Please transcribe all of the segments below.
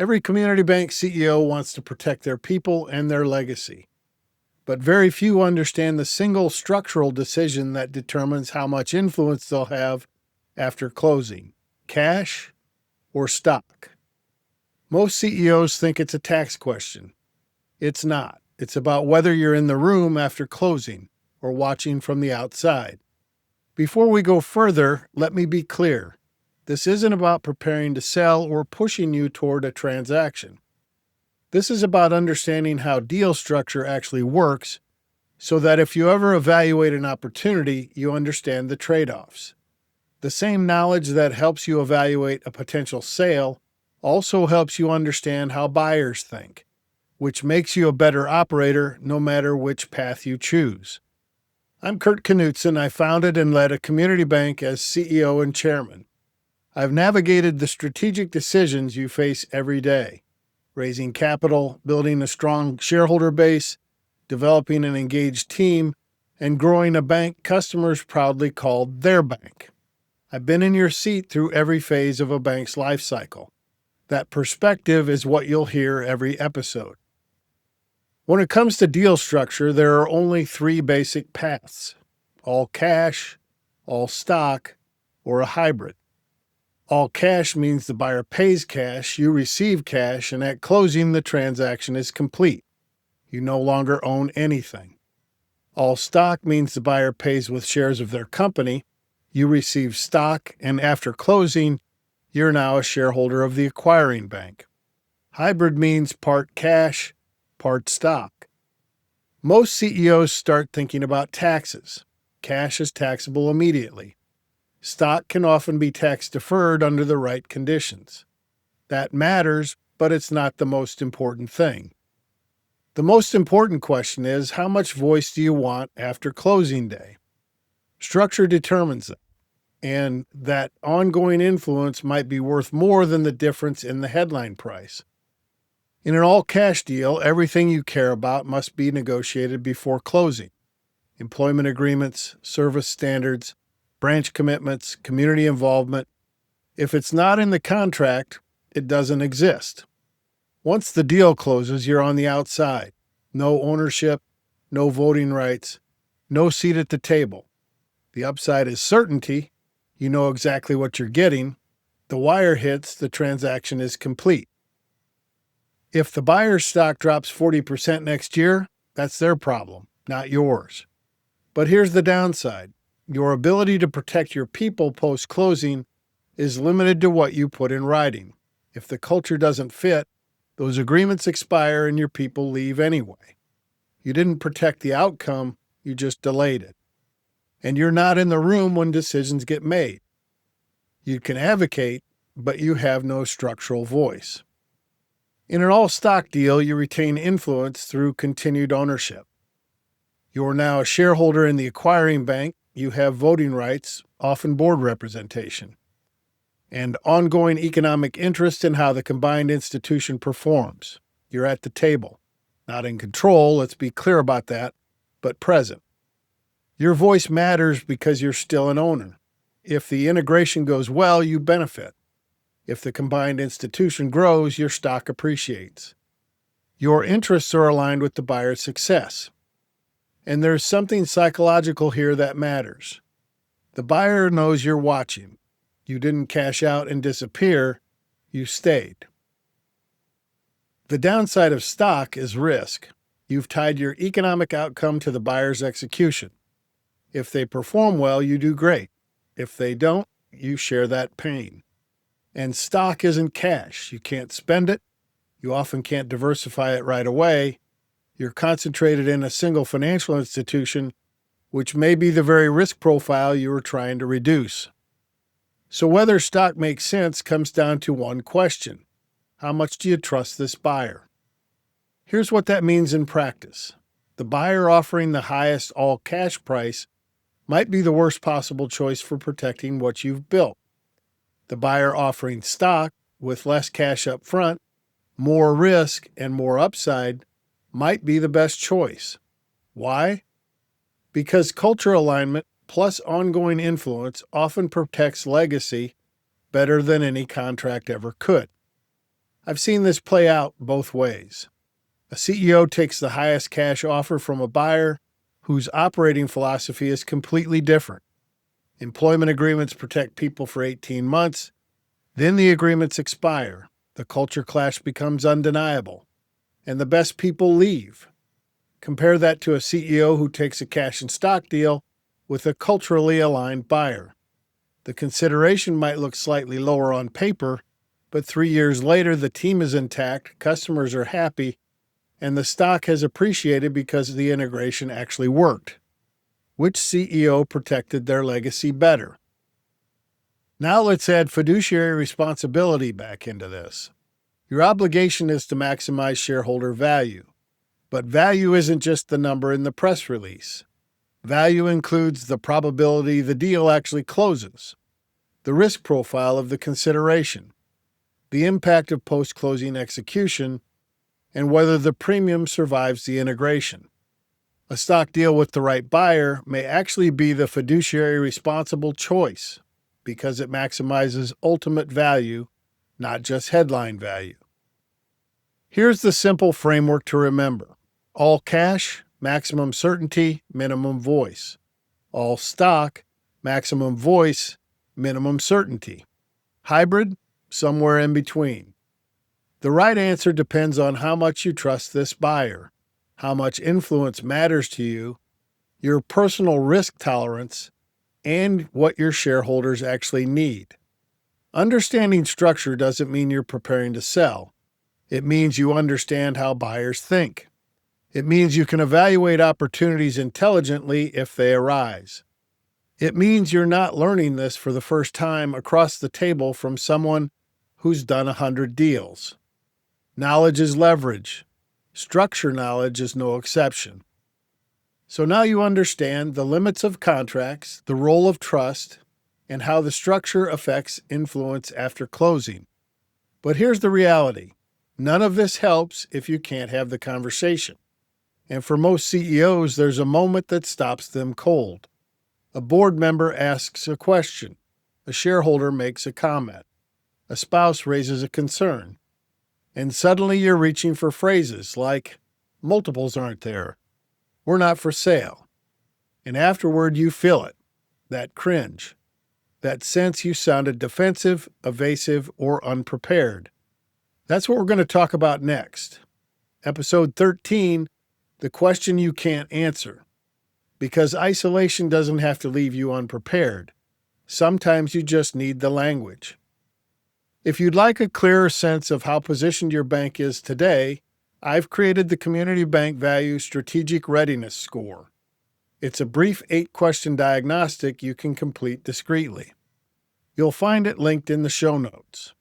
Every community bank CEO wants to protect their people and their legacy, but very few understand the single structural decision that determines how much influence they'll have after closing: cash or stock. Most CEOs think it's a tax question. It's not. It's about whether you're in the room after closing or watching from the outside. Before we go further, let me be clear. This isn't about preparing to sell or pushing you toward a transaction. This is about understanding how deal structure actually works so that if you ever evaluate an opportunity, you understand the trade-offs. The same knowledge that helps you evaluate a potential sale also helps you understand how buyers think, which makes you a better operator no matter which path you choose. I'm Kurt Knutson. I founded and led a community bank as CEO and chairman. I've navigated the strategic decisions you face every day: raising capital, building a strong shareholder base, developing an engaged team, and growing a bank customers proudly called their bank. I've been in your seat through every phase of a bank's life cycle. That perspective is what you'll hear every episode. When it comes to deal structure, there are only three basic paths: all cash, all stock, or a hybrid. All cash means the buyer pays cash, you receive cash, and at closing the transaction is complete. You no longer own anything. All stock means the buyer pays with shares of their company, you receive stock, and after closing, you're now a shareholder of the acquiring bank. Hybrid means part cash, part stock. Most CEOs start thinking about taxes. Cash is taxable immediately. Stock can often be tax deferred under the right conditions. That matters, but it's not the most important thing. The most important question is, how much voice do you want after closing day? Structure determines that, and that ongoing influence might be worth more than the difference in the headline price. In an all-cash deal, everything you care about must be negotiated before closing: employment agreements, service standards, branch commitments, community involvement. If it's not in the contract, it doesn't exist. Once the deal closes, you're on the outside. No ownership, no voting rights, no seat at the table. The upside is certainty. You know exactly what you're getting. The wire hits, the transaction is complete. If the buyer's stock drops 40% next year, that's their problem, not yours. But here's the downside. Your ability to protect your people post-closing is limited to what you put in writing. If the culture doesn't fit, those agreements expire and your people leave anyway. You didn't protect the outcome, you just delayed it. And you're not in the room when decisions get made. You can advocate, but you have no structural voice. In an all-stock deal, you retain influence through continued ownership. You're now a shareholder in the acquiring bank. You have voting rights, often board representation, and ongoing economic interest in how the combined institution performs. You're at the table, not in control, let's be clear about that, but present. Your voice matters because you're still an owner. If the integration goes well, you benefit. If the combined institution grows, your stock appreciates. Your interests are aligned with the buyer's success. And there's something psychological here that matters. The buyer knows you're watching. You didn't cash out and disappear, you stayed. The downside of stock is risk. You've tied your economic outcome to the buyer's execution. If they perform well, you do great. If they don't, you share that pain. And stock isn't cash. You can't spend it. You often can't diversify it right away. You're concentrated in a single financial institution, which may be the very risk profile you were trying to reduce. So whether stock makes sense comes down to one question: how much do you trust this buyer? Here's what that means in practice. The buyer offering the highest all-cash price might be the worst possible choice for protecting what you've built. The buyer offering stock with less cash up front, more risk, and more upside might be the best choice. Why? Because culture alignment plus ongoing influence often protects legacy better than any contract ever could. I've seen this play out both ways. A CEO takes the highest cash offer from a buyer whose operating philosophy is completely different. Employment agreements protect people for 18 months. Then the agreements expire. The culture clash becomes undeniable, and the best people leave. Compare that to a CEO who takes a cash and stock deal with a culturally aligned buyer. The consideration might look slightly lower on paper, but 3 years later, the team is intact, customers are happy, and the stock has appreciated because the integration actually worked. Which CEO protected their legacy better? Now let's add fiduciary responsibility back into this. Your obligation is to maximize shareholder value. But value isn't just the number in the press release. Value includes the probability the deal actually closes, the risk profile of the consideration, the impact of post-closing execution, and whether the premium survives the integration. A stock deal with the right buyer may actually be the fiduciary responsible choice because it maximizes ultimate value, not just headline value. Here's the simple framework to remember. All cash, maximum certainty, minimum voice. All stock, maximum voice, minimum certainty. Hybrid, somewhere in between. The right answer depends on how much you trust this buyer, how much influence matters to you, your personal risk tolerance, and what your shareholders actually need. Understanding structure doesn't mean you're preparing to sell. It means you understand how buyers think. It means you can evaluate opportunities intelligently if they arise. It means you're not learning this for the first time across the table from someone who's done 100 deals. Knowledge is leverage. Structure knowledge is no exception. So now you understand the limits of contracts, the role of trust, and how the structure affects influence after closing. But here's the reality. None of this helps if you can't have the conversation. And for most CEOs, there's a moment that stops them cold. A board member asks a question. A shareholder makes a comment. A spouse raises a concern. And suddenly you're reaching for phrases like, multiples aren't there. We're not for sale. And afterward you feel it, that cringe, that sense you sounded defensive, evasive, or unprepared. That's what we're going to talk about next. Episode 13, the question you can't answer. Because isolation doesn't have to leave you unprepared. Sometimes you just need the language. If you'd like a clearer sense of how positioned your bank is today, I've created the Community Bank Value Strategic Readiness Score. It's a brief 8-question diagnostic you can complete discreetly. You'll find it linked in the show notes.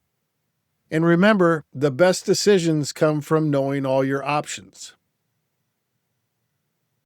And remember, the best decisions come from knowing all your options.